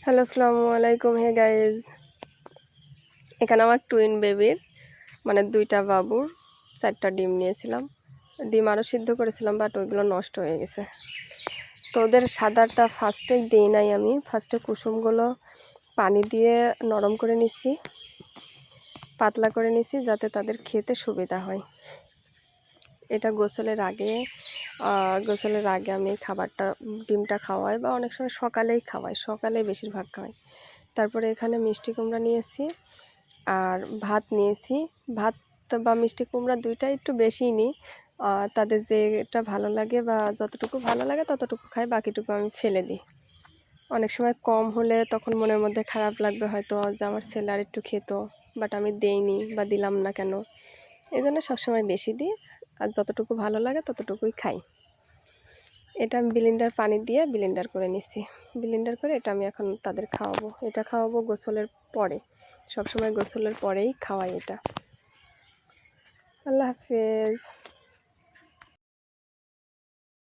Hello, আসসালামু আলাইকুম। Hey guys, এখানে আমার টুইন বেবির মানে দুইটা বাবুর 4টা ডিম নিয়েছিলাম। ডিম আরও সিদ্ধ করেছিলাম, বাট ওইগুলো নষ্ট হয়ে গেছে। তো ওদের সাদাটা ফার্স্টে দিই নাই, আমি ফার্স্টে কুসুমগুলো পানি দিয়ে নরম করে নিচ্ছি, পাতলা করে নিচ্ছি, যাতে তাদের খেতে সুবিধা হয়। এটা গোসলের আগে আমি খাবারটা ডিমটা খাওয়াই, বা অনেক সময় সকালেই খাওয়াই, সকালেই বেশিরভাগ খাওয়াই। তারপরে এখানে মিষ্টি কুমড়া নিয়েছি আর ভাত নিয়েছি। ভাত বা মিষ্টি কুমড়া দুইটাই একটু বেশিই নিই, তাদের যেটা ভালো লাগে বা যতটুকু ভালো লাগে ততটুকু খাই, বাকিটুকু আমি ফেলে দিই। অনেক সময় কম হলে তখন মনের মধ্যে খারাপ লাগবে হয়তো যে আমার ছেলে আর একটু খেত, বাট আমি দেইনি বা দিলাম না কেন। এই জন্য সবসময় বেশি দিই, আর যতটুকু ভালো লাগে ততটুকুই খাই। এটা আমি ব্লেন্ডার পানি দিয়ে ব্লেন্ডার করে নিছি। ব্লেন্ডার করে এটা আমি এখন তাদের খাওয়াবো। এটা খাওয়াবো গোসলের পরে, সবসময় গোসলের পরেই খাওয়াই এটা। আল্লাহ হাফেজ।